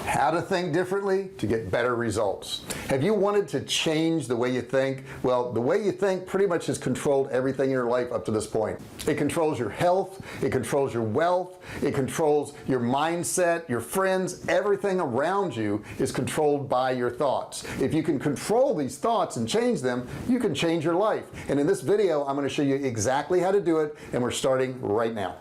How to think differently to get better results. Have you wanted to change the way you think? Well, the way you think pretty much has controlled everything in your life up to this point. It controls your health, it controls your wealth, it controls your mindset, your friends. Everything around you is controlled by your thoughts. If you can control these thoughts and change them, you can change your life. And in this video I'm going to show you exactly how to do it, and we're starting right now.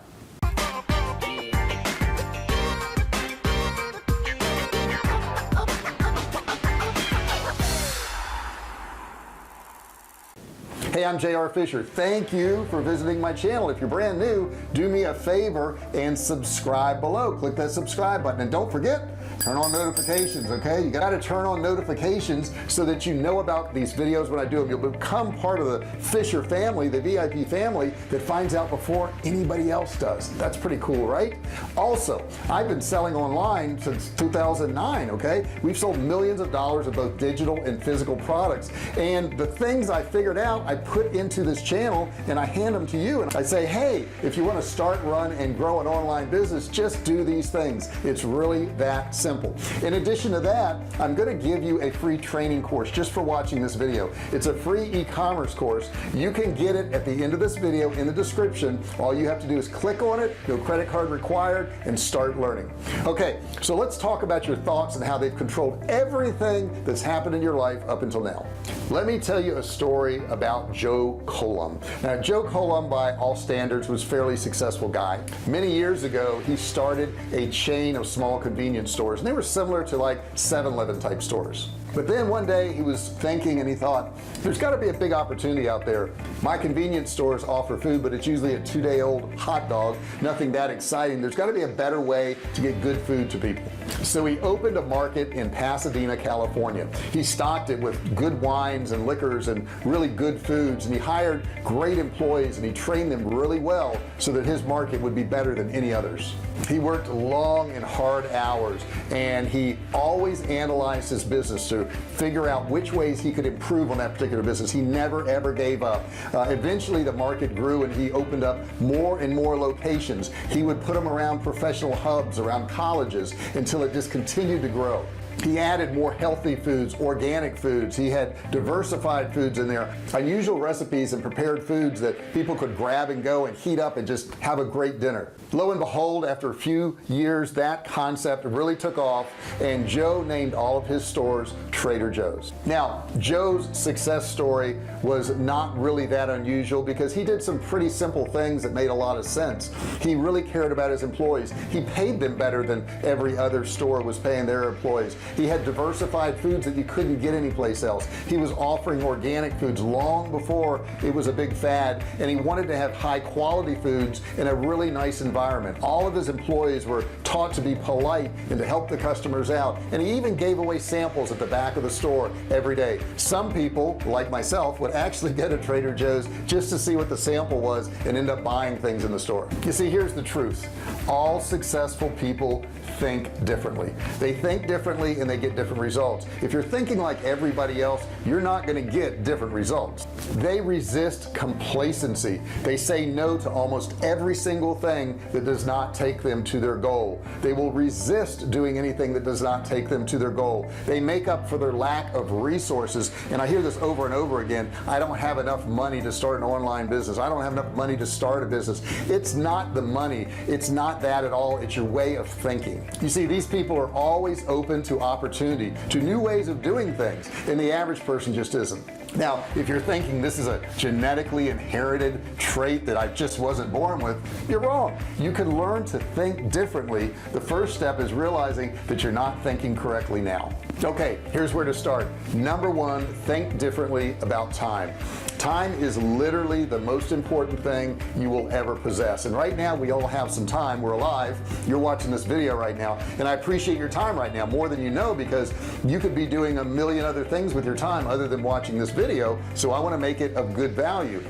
Hey, I'm J.R. Fisher. Thank you for visiting my channel. If you're brand new, do me a favor and subscribe below. Click that subscribe button, and don't forget, turn on notifications. Okay, you got to turn on notifications so that you know about these videos when I do them. You'll become part of the Fisher family, the VIP family that finds out before anybody else does. That's pretty cool, right? Also, I've been selling online since 2009. Okay, we've sold millions of dollars of both digital and physical products, and the things I figured out I put into this channel and I hand them to you, and I say, hey, if you want to start, run, and grow an online business, just do these things. It's really that simple. In addition to that, I'm going to give you a free training course just for watching this video. It's a free e-commerce course. You can get it at the end of this video in the description. All you have to do is click on it, no credit card required, and start learning. Okay, so let's talk about your thoughts and how they've controlled everything that's happened in your life up until now. Let me tell you a story about Joe Coulomb. Now, Joe Coulomb, by all standards, was a fairly successful guy. Many years ago, he started a chain of small convenience stores, and they were similar to like 7-Eleven type stores. But then one day he was thinking, and he thought, there's got to be a big opportunity out there. My convenience stores offer food, but it's usually a 2-day-old hot dog, nothing that exciting. There's got to be a better way to get good food to people. So he opened a market in Pasadena, California. He stocked it with good wines and liquors and really good foods, and he hired great employees and he trained them really well so that his market would be better than any others. He worked long and hard hours, and he always analyzed his business to figure out which ways he could improve on that particular business. He never ever gave up. Eventually the market grew and he opened up more and more locations. He would put them around professional hubs, around colleges, until it just continued to grow. He added more healthy foods, organic foods. He had diversified foods in there, unusual recipes and prepared foods that people could grab and go and heat up and just have a great dinner. Lo and behold, after a few years, that concept really took off, and Joe named all of his stores Trader Joe's. Now, Joe's success story was not really that unusual because he did some pretty simple things that made a lot of sense. He really cared about his employees. He paid them better than every other store was paying their employees. He had diversified foods that you couldn't get anyplace else. He was offering organic foods long before it was a big fad, and he wanted to have high quality foods in a really nice environment. All of his employees were taught to be polite and to help the customers out, and he even gave away samples at the back of the store every day. Some people, like myself, would actually go to Trader Joe's just to see what the sample was and end up buying things in the store. You see, here's the truth. All successful people think differently. They think differently and they get different results. If you're thinking like everybody else, you're not going to get different results. They resist complacency. They say no to almost every single thing that does not take them to their goal. They will resist doing anything that does not take them to their goal. They make up for their lack of resources, and I hear this over and over again. I don't have enough money to start an online business. I don't have enough money to start a business. It's not the money. It's not that at all. It's your way of thinking. You see, these people are always open to opportunity, to new ways of doing things, and the average person just isn't. Now, if you're thinking this is a genetically inherited trait that I just wasn't born with, you're wrong. You can learn to think differently. The first step is realizing that you're not thinking correctly now. Okay, here's where to start. Number one, think differently about time. Time is literally the most important thing you will ever possess, and right now we all have some time. We're alive. You're watching this video right now, and I appreciate your time right now more than you know, because you could be doing a million other things with your time other than watching this video, so I want to make it of good value.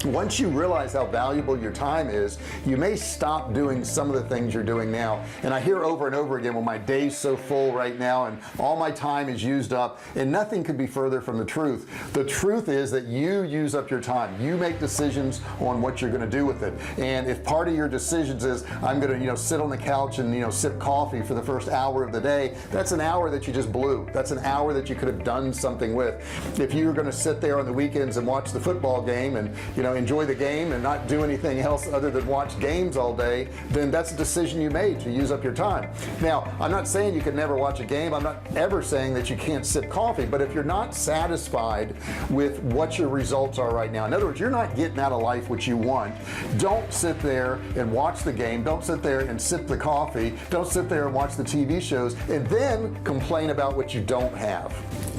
once you realize how valuable your time is, you may stop doing some of the things you're doing now. And I hear over and over again, well, my day's so full right now and all my time is used up, and nothing could be further from the truth. The truth is that you use up your time. You make decisions on what you're going to do with it. And if part of your decisions is I'm going to sit on the couch and sip coffee for the first hour of the day, that's an hour that you just blew. That's an hour that you could have done something with. If you're going to sit there on the weekends and watch the football game and enjoy the game and not do anything else other than watch games all day, then that's a decision you made to use up your time. Now, I'm not saying you can never watch a game. I'm not ever saying that you can't sip coffee, but if you're not satisfied with what your results are right now, in other words, you're not getting out of life what you want, don't sit there and watch the game. Don't sit there and sip the coffee. Don't sit there and watch the TV shows and then complain about what you don't have.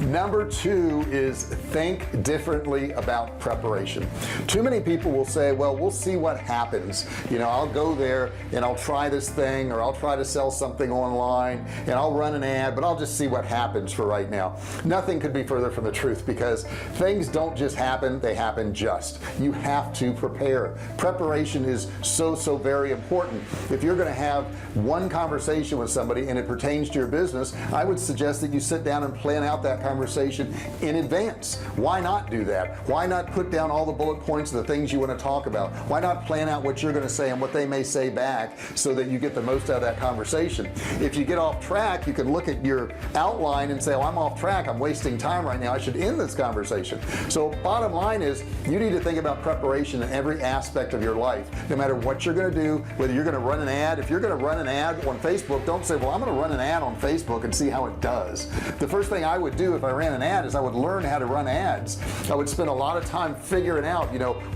Number 2 is think differently about preparation. Too many people will say, well, we'll see what happens. I'll go there and I'll try this thing, or I'll try to sell something online and I'll run an ad, but I'll just see what happens for right now. Nothing could be further from the truth, because things don't just happen, they happen just. You have to prepare. Preparation is so very important. If you're going to have one conversation with somebody and it pertains to your business, I would suggest that you sit down and plan out that conversation in advance. Why not do that? Why not put down all the bullet points of the things you want to talk about? Why not plan out what you're going to say and what they may say back so that you get the most out of that conversation? If you get off track, you can look at your outline and say, oh, I'm off track, I'm wasting time right now, I should end this conversation. So bottom line is, you need to think about preparation in every aspect of your life, no matter what you're going to do, whether you're going to run an ad. If you're going to run an ad on Facebook, don't say, well, I'm going to run an ad on Facebook and see how it does. The first thing I would do if I ran an ad is I would learn how to run ads. I would spend a lot of time figuring out,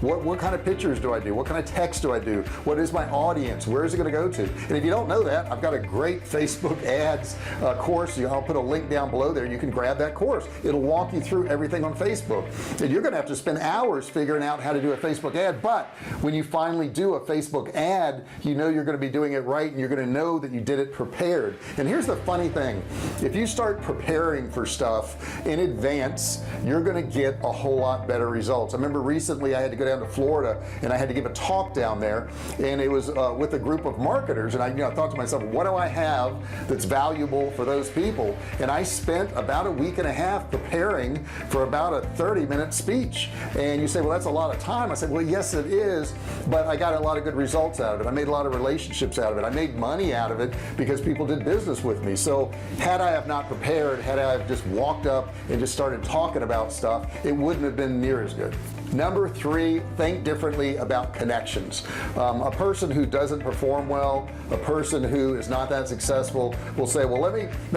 what kind of pictures do I do? What kind of text do I do? What is my audience? Where is it going to go to? And if you don't know that, I've got a great Facebook ads course. I'll put a link down below there. You can grab that course. It'll walk you through everything on Facebook. And you're going to have to spend hours figuring out how to do a Facebook ad. But when you finally do a Facebook ad, you're going to be doing it right, and you're going to know that you did it prepared. And here's the funny thing. If you start preparing for stuff in advance, you're going to get a whole lot better results. I remember recently I had to go down to Florida and I had to give a talk down there, and it was with a group of marketers, and I thought to myself, what do I have that's valuable for those people? And I spent about a week and a half preparing for about a 30-minute speech. And you say, well, that's a lot of time. I said, well, yes it is, but I got a lot of good results out of it. I made a lot of relationships out of it. I made money out of it because people did business with me. So had I have not prepared, had I have just walked up and just started talking about stuff, it wouldn't have been near as good. Number 3, think differently about connections. A person who doesn't perform well, a person who is not that successful, will say, well, let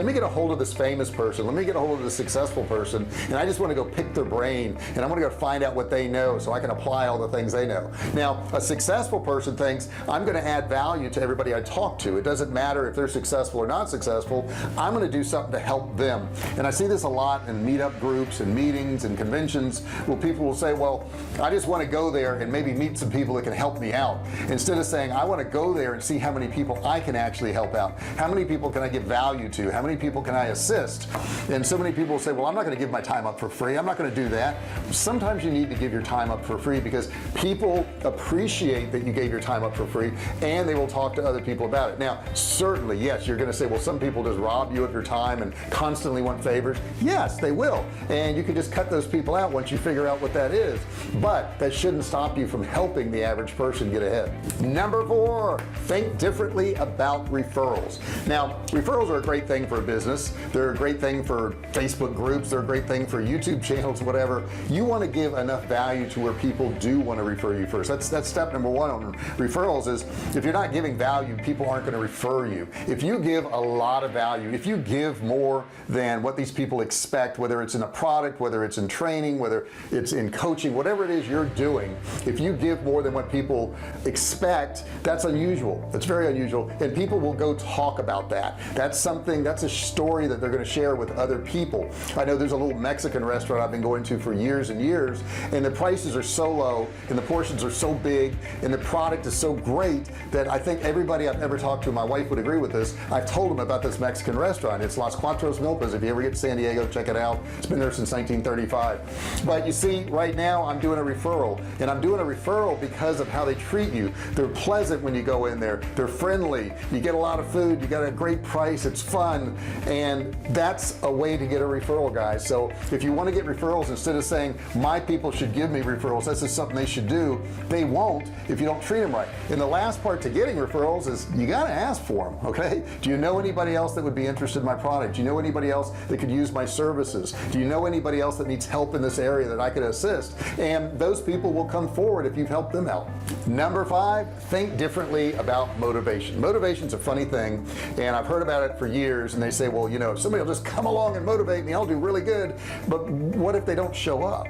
me get a hold of this famous person, let me get a hold of this successful person, and I just want to go pick their brain, and I want to go find out what they know so I can apply all the things they know. Now, a successful person thinks, I'm going to add value to everybody I talk to. It doesn't matter if they're successful or not successful. I'm going to do something to help them. And I see this a lot in meetup groups and meetings and conventions, where people will say, well, I just want to go there and maybe meet some people that can help me out, instead of saying, I want to go there and see how many people I can actually help out. How many people can I give value to? How many people can I assist? And so many people say, well, I'm not going to give my time up for free. I'm not going to do that. Sometimes you need to give your time up for free, because people appreciate that you gave your time up for free, and they will talk to other people about it. Now, certainly, yes, you're going to say, well, some people just rob you of your time and constantly want favors. Yes, they will. And you can just cut those people out once you figure out what that is. But that shouldn't stop you from helping the average person get ahead. Number 4, think differently about referrals. Now, referrals are a great thing for a business. They're a great thing for Facebook groups. They're a great thing for YouTube channels, whatever. You want to give enough value to where people do want to refer you first. That's step number 1 on referrals, is if you're not giving value, people aren't going to refer you. If you give a lot of value, if you give more than what these people expect, whether it's in a product, whether it's in training, whether it's in coaching, whatever it is you're doing, if you give more than what people expect, that's unusual. That's very unusual, and people will go talk about that. That's a story that they're going to share with other people. I know there's a little Mexican restaurant I've been going to for years and years, and the prices are so low and the portions are so big and the product is so great that I think everybody I've ever talked to, my wife would agree with this, I've told them about this Mexican restaurant. It's Las Cuatro Milpas. If you ever get to San Diego, check it out. It's been there since 1935. But you see, right now I'm doing a referral, and I'm doing a referral because of how they treat you. They're pleasant when you go in there, they're friendly, you get a lot of food, you got a great price, it's fun, and that's a way to get a referral, guys. So if you want to get referrals, instead of saying my people should give me referrals, this is something they should do, they won't if you don't treat them right. And the last part to getting referrals is you got to ask for them. Okay, do you know anybody else that would be interested in my product? Do you know anybody else that could use my services? Do you know anybody else that needs help in this area that I could assist? And those people will come forward if you've helped them out. Number 5, think differently about motivation. Motivation's a funny thing, and I've heard about it for years, and they say, well, you know, if somebody will just come along and motivate me, I'll do really good. But what if they don't show up?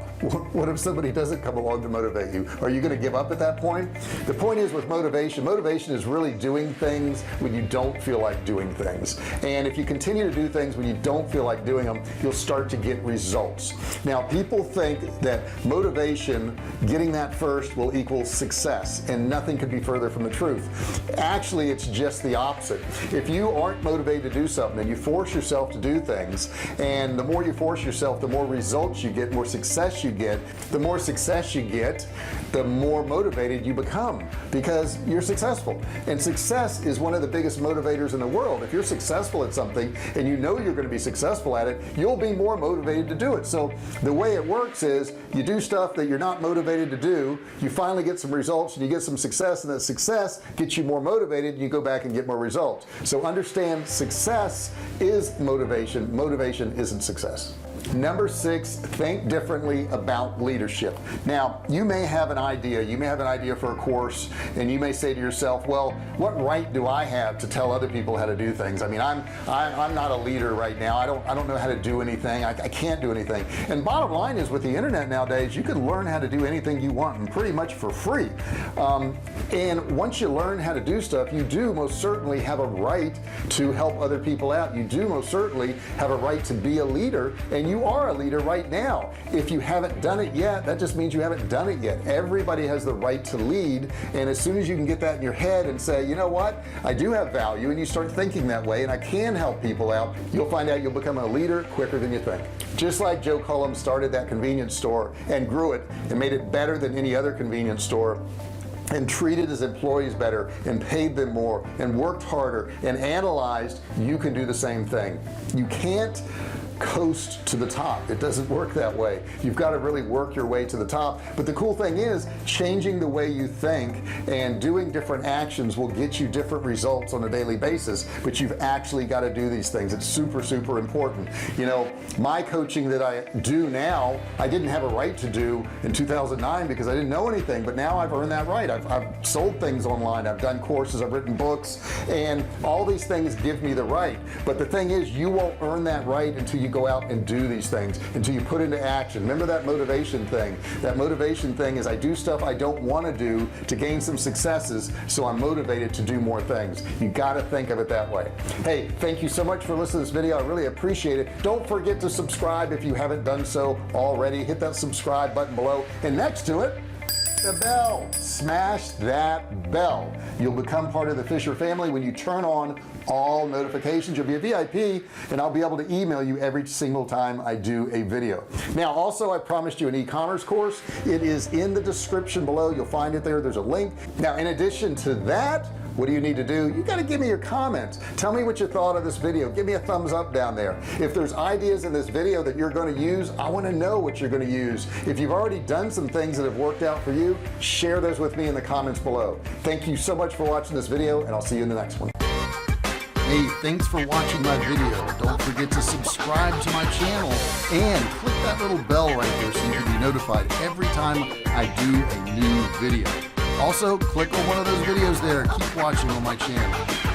What if somebody doesn't come along to motivate you? Are you going to give up at that point? The point is, with motivation is really doing things when you don't feel like doing things. And if you continue to do things when you don't feel like doing them, you'll start to get results. Now, people think that motivation, getting that first, will equal success, and nothing could be further from the truth. Actually, it's just the opposite. If you aren't motivated to do something and you force yourself to do things, and the more you force yourself, the more results you get, more success you get. The more success you get, the more motivated you become, because you're successful. And success is one of the biggest motivators in the world. If you're successful at something and you know you're going to be successful at it, you'll be more motivated to do it. So the way it works is you do stuff that you're not motivated to do, you finally get some results and you get some success, and that success gets you more motivated, and you go back and get more results. So understand, success is motivation. Motivation isn't success. Number 6, think differently about leadership. Now, you may have an idea, for a course, and you may say to yourself, well, what right do I have to tell other people how to do things? I mean, I'm not a leader right now. I don't know how to do anything. I can't do anything. And bottom line is, with the internet nowadays, you can learn how to do anything you want, and pretty much for free. And once you learn how to do stuff, you do most certainly have a right to help other people out. You do most certainly have a right to be a leader, and you are a leader right now. If you haven't done it yet, that just means you haven't done it yet. Everybody has the right to lead, and as soon as you can get that in your head and say, you know what, I do have value, and you start thinking that way, and I can help people out, you'll find out you'll become a leader quicker than you think. Just like Joe Coulomb started that convenience store and grew it and made it better than any other convenience store, and treated his employees better, and paid them more, and worked harder, and analyzed, you can do the same thing. You can't coast to the top. It doesn't work that way. You've got to really work your way to the top. But the cool thing is, changing the way you think and doing different actions will get you different results on a daily basis, but you've actually got to do these things. It's super, super important. You know, my coaching that I do now, I didn't have a right to do in 2009 because I didn't know anything, but now I've earned that right. I've sold things online, I've done courses, I've written books, and all these things give me the right. But the thing is, you won't earn that right until you go out and do these things, until you put into action. Remember that motivation thing. That motivation thing is, I do stuff I don't want to do to gain some successes, so I'm motivated to do more things. You got to think of it that way. Hey, thank you so much for listening to this video. I really appreciate it. Don't forget to subscribe if you haven't done so already. Hit that subscribe button below, and next to it, the bell. Smash that bell. You'll become part of the Fisher family when you turn on all notifications. You'll be a VIP, and I'll be able to email you every single time I do a video. Now, also, I promised you an e-commerce course. It is in the description below. You'll find it there. There's a link. Now, in addition to that, what do you need to do? You got to give me your comments. Tell me what you thought of this video. Give me a thumbs up down there. If there's ideas in this video that you're going to use, I want to know what you're going to use. If you've already done some things that have worked out for you, share those with me in the comments below. Thank you so much for watching this video, and I'll see you in the next one. Hey, thanks for watching my video. Don't forget to subscribe to my channel and click that little bell right there so you can be notified every time I do a new video. Also, click on one of those videos there. Keep watching on my channel.